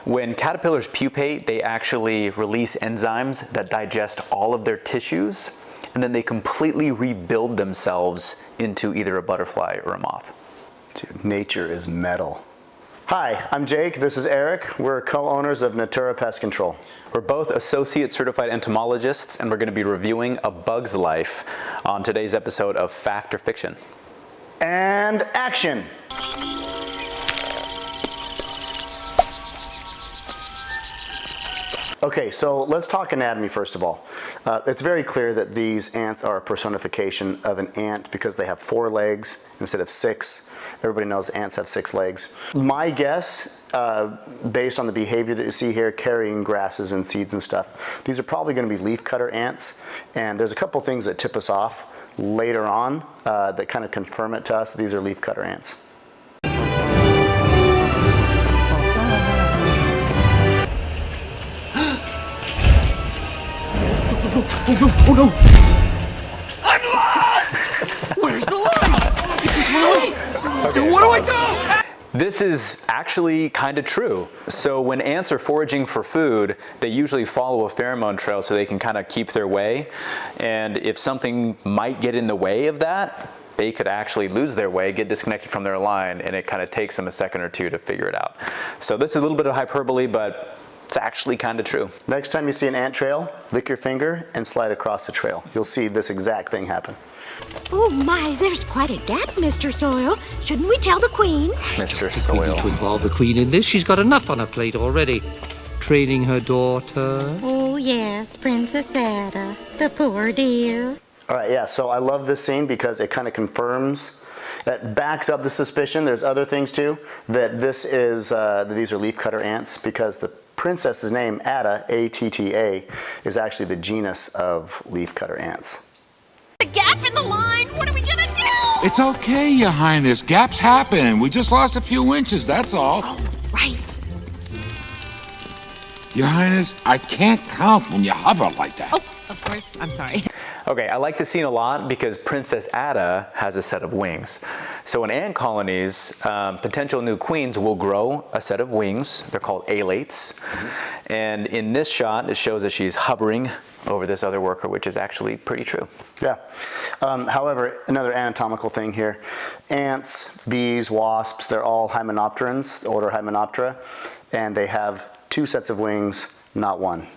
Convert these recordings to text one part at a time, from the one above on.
When caterpillars pupate, they actually release enzymes that digest all of their tissues, and then they completely rebuild themselves into either a butterfly or a moth. Dude, nature is metal. Hi, I'm Jake. This is Eric. We're co-owners of Natura Pest Control. We're both associate certified entomologists, and we're going to be reviewing a bug's life on today's episode of Fact or Fiction. And action! Okay, so let's talk anatomy first of all. It's very clear that these ants are a personification of an ant because they have 4 legs instead of 6. Everybody knows ants have 6 legs. My guess, based on the behavior that you see here, carrying grasses and seeds and stuff, these are probably going to be leafcutter ants. And there's a couple things that tip us off later on that kind of confirm it to us that these are leafcutter ants. Oh no! I'm lost! Where's the line? It's just one. Okay, what do I do? This is actually kind of true. So when ants are foraging for food, they usually follow a pheromone trail so they can kind of keep their way. And if something might get in the way of that, they could actually lose their way, get disconnected from their line, and it kind of takes them a second or two to figure it out. So this is a little bit of hyperbole, but it's actually kind of true. Next time you see an ant trail, lick your finger and slide across the trail. You'll see this exact thing happen. Oh my, there's quite a gap, Mr. Soil. Shouldn't we tell the Queen? Mr. We Soil. need to involve the Queen in this. She's got enough on her plate already. Training her daughter. Oh yes, Princess Ada, the poor dear. All right, yeah, so I love this scene because it kind of confirms, that backs up the suspicion. There's other things too, that this is, that these are leafcutter ants because the princess's name, Atta, A-T-T-A, is actually the genus of leafcutter ants. A gap in the line? What are we gonna do? It's okay, Your Highness. Gaps happen. We just lost a few inches, that's all. Oh, right. Your Highness, I can't count when you hover like that. Oh, of course. I'm sorry. Okay, I like this scene a lot because Princess Ada has a set of wings. So in ant colonies, potential new queens will grow a set of wings. They're called alates. And in this shot, it shows that she's hovering over this other worker, which is actually pretty true. Yeah. However, another anatomical thing here. Ants, bees, wasps, they're all hymenopterans, the order Hymenoptera, and they have 2 sets of wings, not 1.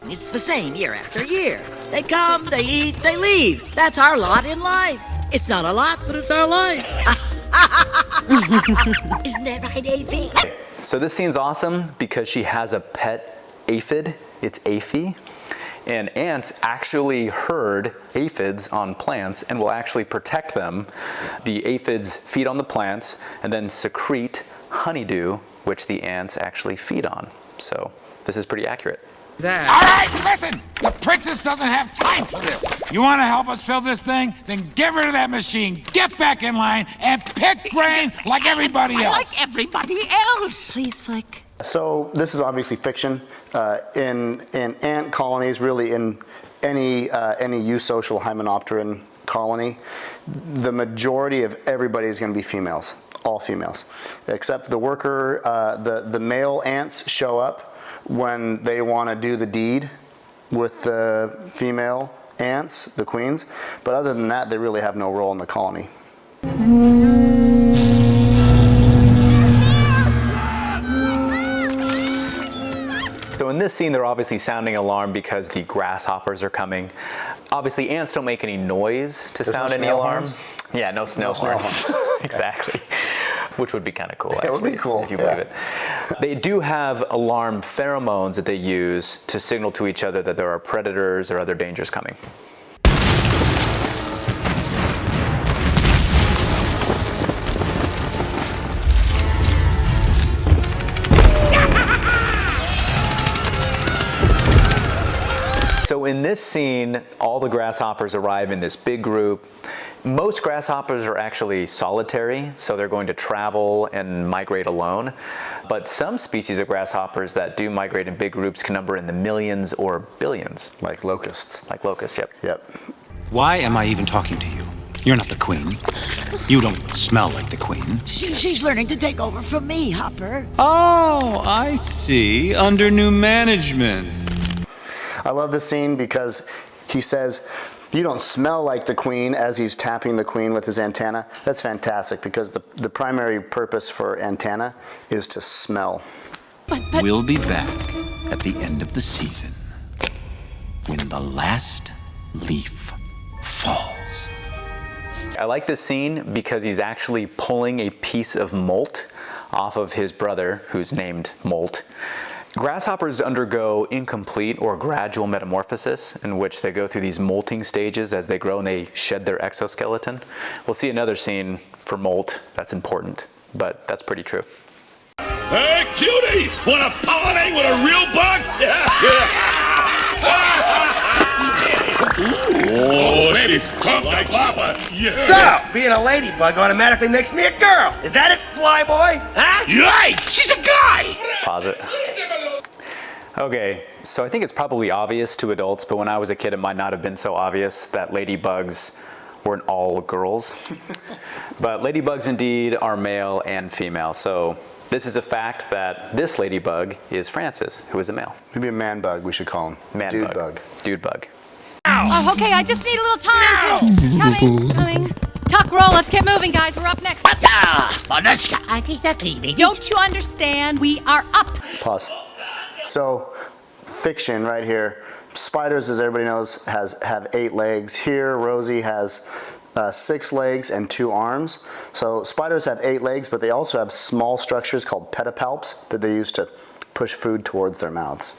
It's the same year after year. They come, they eat, they leave. That's our lot in life. It's not a lot, but it's our life. Isn't that right, Aphie? So this scene's awesome because she has a pet aphid. It's Aphie. And ants actually herd aphids on plants and will actually protect them. The aphids feed on the plants and then secrete honeydew, which the ants actually feed on. So this is pretty accurate. All right, listen! The princess doesn't have time for this. You want to help us fill this thing? Then get rid of that machine, get back in line, and pick grain like everybody else. Like everybody else. Please, Flick. So this is obviously fiction. In ant colonies, really in any eusocial hymenopteran colony, the majority of everybody is going to be females, all females, except the worker. The male ants show up when they want to do the deed with the female ants, the queens, but other than that, they really have no role in the colony. So in this scene, they're obviously sounding alarm because the grasshoppers are coming. Obviously, ants don't make any noise to There's sound no any snail alarm. horns? Yeah, no snail horns. Exactly. Which would be kind of cool, actually, It would be cool, if you believe it. They do have alarm pheromones that they use to signal to each other that there are predators or other dangers coming. So in this scene, all the grasshoppers arrive in this big group. Most grasshoppers are actually solitary, so they're going to travel and migrate alone. But some species of grasshoppers that do migrate in big groups can number in the millions or billions. Like locusts. Like locusts, yep. Yep. Why am I even talking to you? You're not the queen. You don't smell like the queen. She's learning to take over from me, Hopper. Oh, I see. Under new management. I love this scene because he says, "You don't smell like the queen," as he's tapping the queen with his antenna. That's fantastic because the primary purpose for antenna is to smell. But We'll be back at the end of the season when the last leaf falls. I like this scene because he's actually pulling a piece of molt off of his brother, who's named Molt. Grasshoppers undergo incomplete or gradual metamorphosis, in which they go through these molting stages as they grow and they shed their exoskeleton. We'll see another scene for molt that's important, but that's pretty true. Hey, cutie! Wanna pollinate with a real bug? Oh, baby, come like Papa. Yeah. So, being a ladybug automatically makes me a girl. Is that it, flyboy? Huh? Yikes! She's a guy! Pause it. Okay, so I think it's probably obvious to adults, but when I was a kid, it might not have been so obvious that ladybugs weren't all girls. But ladybugs indeed are male and female. So this is a fact that this ladybug is Francis, who is a male. Maybe a man bug, we should call him. Man Dude bug. bug. Dude bug. Oh, okay, I just need a little time to... Coming. Tuck, roll, let's get moving, guys. We're up next. Don't you understand? We are up. Pause. So, fiction right here. Spiders, as everybody knows, have 8 legs. Here, Rosie has 6 legs and 2 arms. So spiders have 8 legs, but they also have small structures called pedipalps that they use to push food towards their mouths.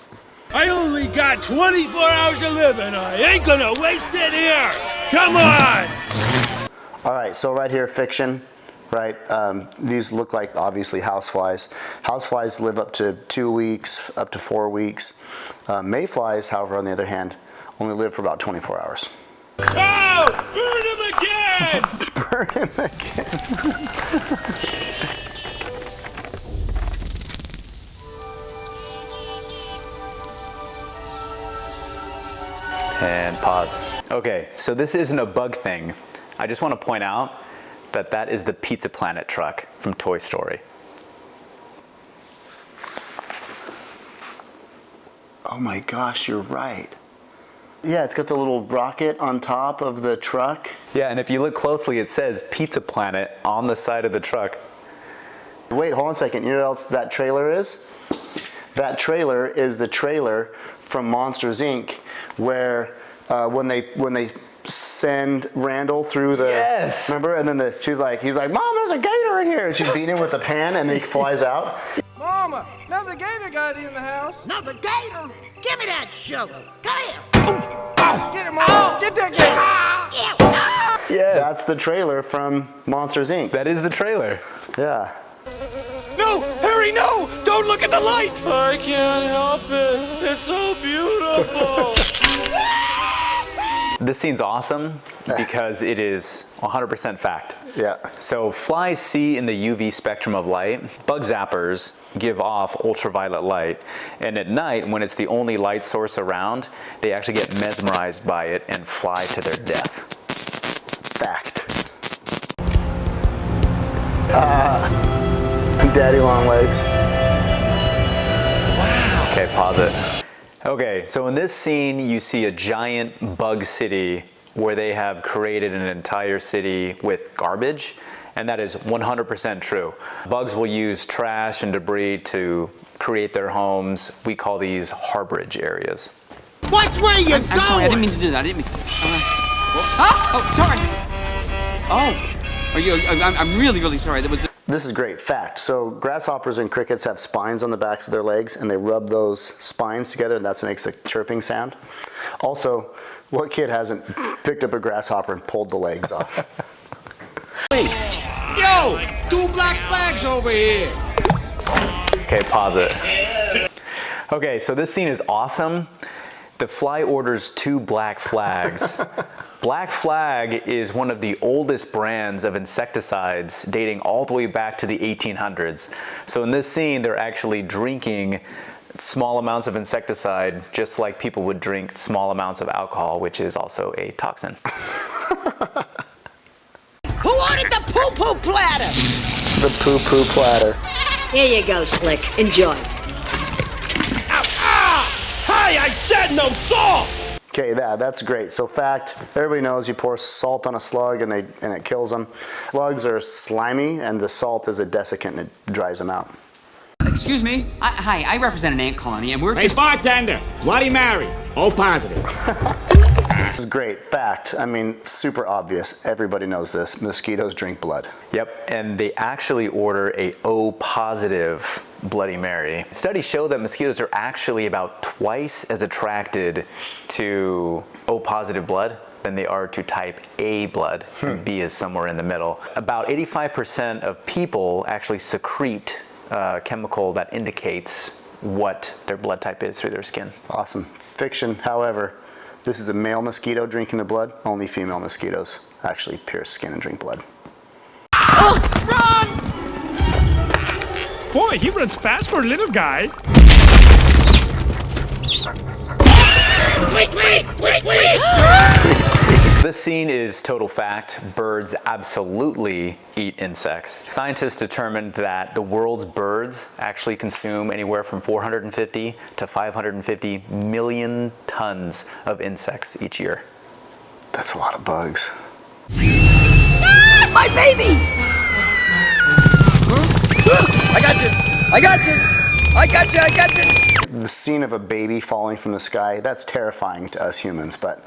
I only got 24 hours to live and I ain't gonna waste it here! Come on! All right, so right here, fiction, right? These look like, obviously, houseflies. Houseflies live up to 2 weeks, up to 4 weeks. Mayflies, however, on the other hand, only live for about 24 hours. Oh! Burn him again! Burn him again. And pause. Okay, so this isn't a bug thing. I just want to point out that that is the Pizza Planet truck from Toy Story. Oh my gosh, you're right. Yeah, it's got the little rocket on top of the truck. Yeah, and if you look closely, it says Pizza Planet on the side of the truck. Wait, hold on a second. You know what else that trailer is? That trailer is the trailer from Monsters, Inc., where when they send Randall through the... Yes! Remember? And then he's like, Mom, there's a gator in here! And she's beating him with the pan, and he flies out. Mama, another gator got in the house. Another gator? Give me that shovel. Come here. Get him, Mama. Get that gator. Yes! That's the trailer from Monsters, Inc. That is the trailer. Yeah. No, Harry, no! Don't look at the light! I can't help it. It's so beautiful. This scene's awesome because it is 100% fact. Yeah. So flies see in the UV spectrum of light. Bug zappers give off ultraviolet light, and at night, when it's the only light source around, they actually get mesmerized by it and fly to their death. Fact. Daddy long legs. Wow. Okay, pause it. Okay, so in this scene, you see a giant bug city where they have created an entire city with garbage, and that is 100% true. Bugs will use trash and debris to create their homes. We call these harborage areas. Watch where you go! I'm sorry, I didn't mean to do that. I didn't mean... Oh, sorry. Oh, I'm really, really sorry. That was... This is great fact. So grasshoppers and crickets have spines on the backs of their legs, and they rub those spines together, and that's what makes the chirping sound. Also, what kid hasn't picked up a grasshopper and pulled the legs off? Yo, 2 black flags over here. Okay, pause it. Okay, so this scene is awesome. The fly orders 2 black flags. Black Flag is one of the oldest brands of insecticides dating all the way back to the 1800s. So in this scene, they're actually drinking small amounts of insecticide just like people would drink small amounts of alcohol, which is also a toxin. poo-poo platter. The poo-poo platter. Here you go, Slick. Enjoy. Hey, I said no salt! Okay, that's great. So fact, everybody knows you pour salt on a slug and it kills them. Slugs are slimy and the salt is a desiccant and it dries them out. Excuse me? Hi, I represent an ant colony and we're Hey, just... bartender, Bloody Mary. O positive. This is great. Fact, I mean, super obvious. Everybody knows this. Mosquitoes drink blood. Yep, and they actually order a O positive Bloody Mary. Studies show that mosquitoes are actually about twice as attracted to O positive blood than they are to type A blood. B is somewhere in the middle. About 85% of people actually secrete a chemical that indicates what their blood type is through their skin. Awesome. Fiction, however, this is a male mosquito drinking the blood. Only female mosquitoes actually pierce skin and drink blood. Run! Boy, he runs fast for a little guy. Wait! This scene is total fact. Birds absolutely eat insects. Scientists determined that the world's birds actually consume anywhere from 450 to 550 million tons of insects each year. That's a lot of bugs. Ah, my baby! I got you! I got you! I got you! I got you! The scene of a baby falling from the sky, that's terrifying to us humans, but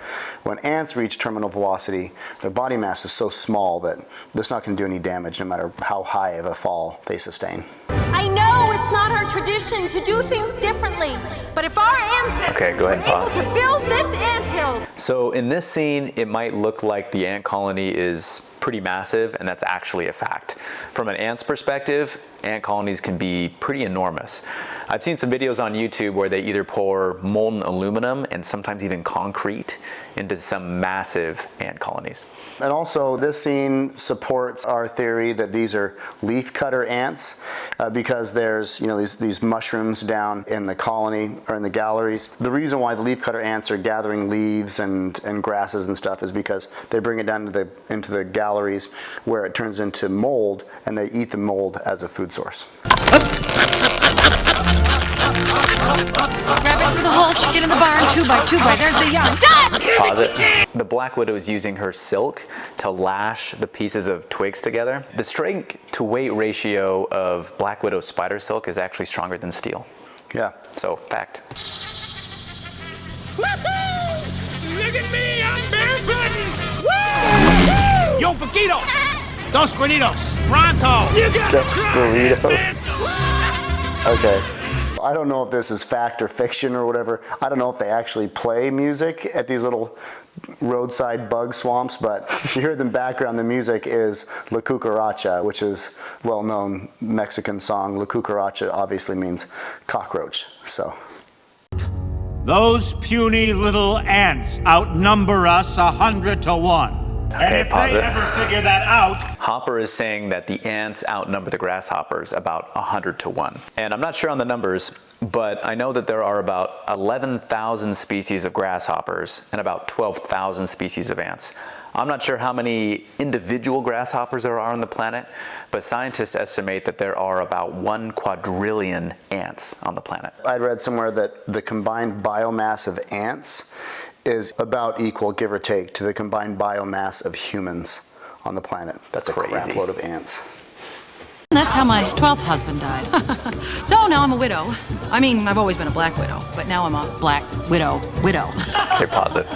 when ants reach terminal velocity, their body mass is so small that that's not going to do any damage no matter how high of a fall they sustain. I know it's not our tradition to do things differently, but if our ancestors go ahead and were able pause. to build this anthill... So in this scene, it might look like the ant colony is pretty massive, and that's actually a fact. From an ant's perspective, ant colonies can be pretty enormous. I've seen some videos on YouTube where they either pour molten aluminum and sometimes even concrete into some massive ant colonies. And also, this scene supports our theory that these are leafcutter ants because there's, these mushrooms down in the colony or in the galleries. The reason why the leafcutter ants are gathering leaves and grasses and stuff is because they bring it down into the galleries where it turns into mold, and they eat the mold as a food source. Grab it through the hole, chicken in the barn, 2x2x. There's the young. Done! Pause it. The black widow is using her silk to lash the pieces of twigs together. The strength to weight ratio of black widow spider silk is actually stronger than steel. Yeah. So, fact. Woohoo! Look at me, I'm barefooted! Woo! Yo, Paquito! Dos Guanitos! Pronto! You got Dos burritos. Okay. I don't know if this is fact or fiction or whatever. I don't know if they actually play music at these little roadside bug swamps, but if you hear the background, the music is La Cucaracha, which is a well-known Mexican song. La Cucaracha obviously means cockroach, so. Those puny little ants outnumber us 100 to 1. Okay, and if pause they it. ever figure that out... Hopper is saying that the ants outnumber the grasshoppers about 100 to 1. And I'm not sure on the numbers, but I know that there are about 11,000 species of grasshoppers and about 12,000 species of ants. I'm not sure how many individual grasshoppers there are on the planet, but scientists estimate that there are about 1 quadrillion ants on the planet. I'd read somewhere that the combined biomass of ants is about equal, give or take, to the combined biomass of humans on the planet. That's Crazy. A crap load of ants. That's how my 12th husband died. So now I'm a widow. I mean, I've always been a black widow, but now I'm a black widow. Okay, pause it.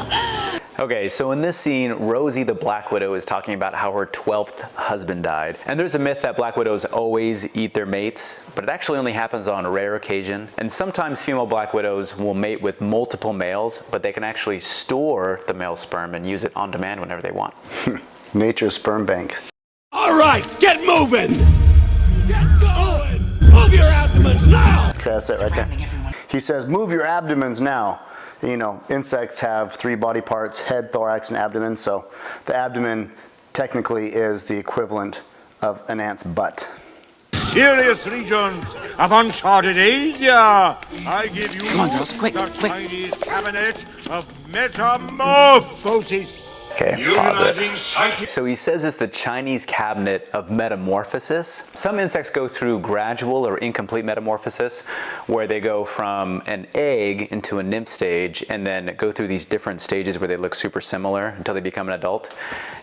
Okay, so in this scene, Rosie the Black Widow is talking about how her 12th husband died. And there's a myth that black widows always eat their mates, but it actually only happens on a rare occasion. And sometimes female black widows will mate with multiple males, but they can actually store the male sperm and use it on demand whenever they want. Nature's sperm bank. All right, get moving! Get going! Move your abdomens now! Okay, that's it right there. He says, move your abdomens now. You know, insects have 3 body parts, head, thorax, and abdomen, so the abdomen technically is the equivalent of an ant's butt. Serious regions of uncharted Asia, I give you Come on, girls, quick, the quick. Chinese cabinet of metamorphosis. Okay, pause it. So he says it's the Chinese cabinet of metamorphosis. Some insects go through gradual or incomplete metamorphosis, where they go from an egg into a nymph stage and then go through these different stages where they look super similar until they become an adult.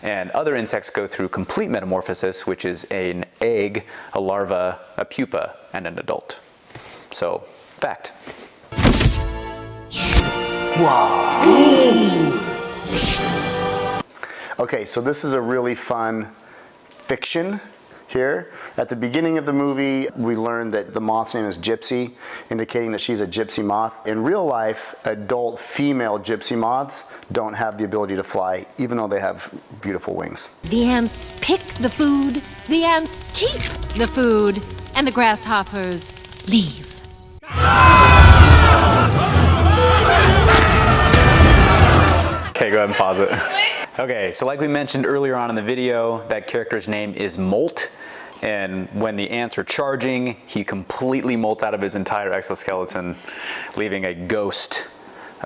And other insects go through complete metamorphosis, which is an egg, a larva, a pupa, and an adult. So, fact. Wow. Okay, so this is a really fun fiction here. At the beginning of the movie, we learned that the moth's name is Gypsy, indicating that she's a gypsy moth. In real life, adult female gypsy moths don't have the ability to fly, even though they have beautiful wings. The ants pick the food, the ants keep the food, and the grasshoppers leave. Okay, go ahead and pause it. Okay, so like we mentioned earlier on in the video, that character's name is Molt, and when the ants are charging, he completely molts out of his entire exoskeleton, leaving a ghost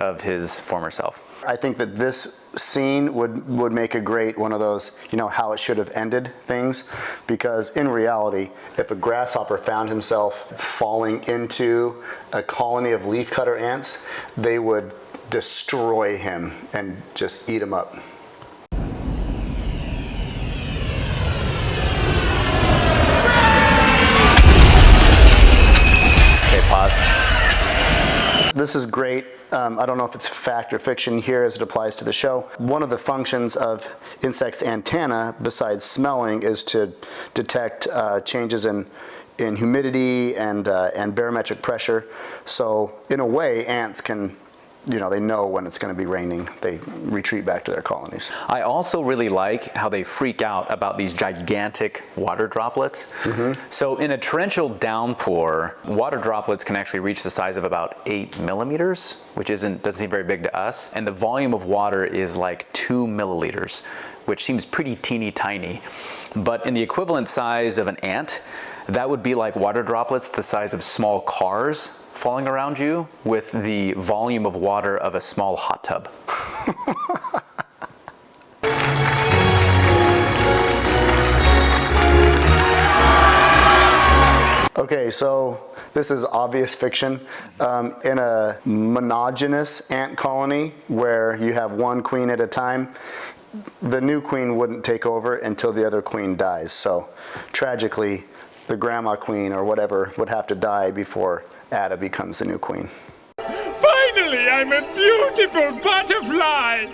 of his former self. I think that this scene would make a great one of those, you know, how it should have ended things, because in reality, if a grasshopper found himself falling into a colony of leafcutter ants, they would destroy him and just eat him up. Okay, pause. This is great. I don't know if it's fact or fiction here as it applies to the show. One of the functions of insects' antenna, besides smelling, is to detect changes in humidity and barometric pressure. So in a way, ants can, you know, they know when it's going to be raining. They retreat back to their colonies. I also really like how they freak out about these gigantic water droplets. So in a torrential downpour, water droplets can actually reach the size of about 8 millimeters, which doesn't seem very big to us. And the volume of water is like 2 milliliters, which seems pretty teeny tiny. But in the equivalent size of an ant, that would be like water droplets the size of small cars falling around you with the volume of water of a small hot tub. Okay, so this is obvious fiction. In a monogenous ant colony where you have one queen at a time, the new queen wouldn't take over until the other queen dies. So tragically, the grandma queen or whatever would have to die before Ada becomes the new queen. Finally, I'm a beautiful butterfly!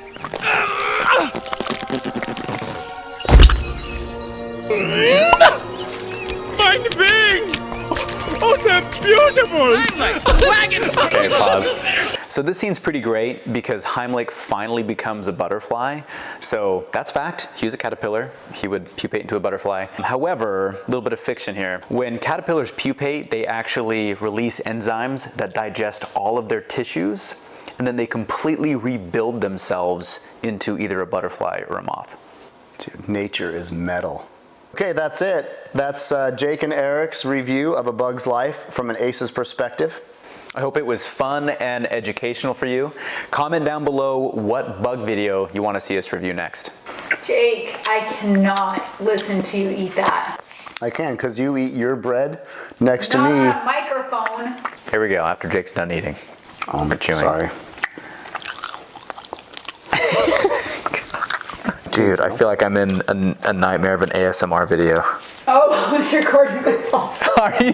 My wings! Oh, they're beautiful! Okay, pause. So this scene's pretty great because Heimlich finally becomes a butterfly. So that's fact. He was a caterpillar. He would pupate into a butterfly. However, a little bit of fiction here. When caterpillars pupate, they actually release enzymes that digest all of their tissues, and then they completely rebuild themselves into either a butterfly or a moth. Dude, nature is metal. Okay, that's it. That's Jake and Eric's review of A Bug's Life from an ACE's perspective. I hope it was fun and educational for you. Comment down below what bug video you want to see us review next. Jake, I cannot listen to you eat that. I can, because you eat your bread next to Not me. on a microphone. Here we go, after Jake's done eating. I'm chewing. sorry. Dude, I feel like I'm in a nightmare of an ASMR video. Oh, I was recording myself. Are you?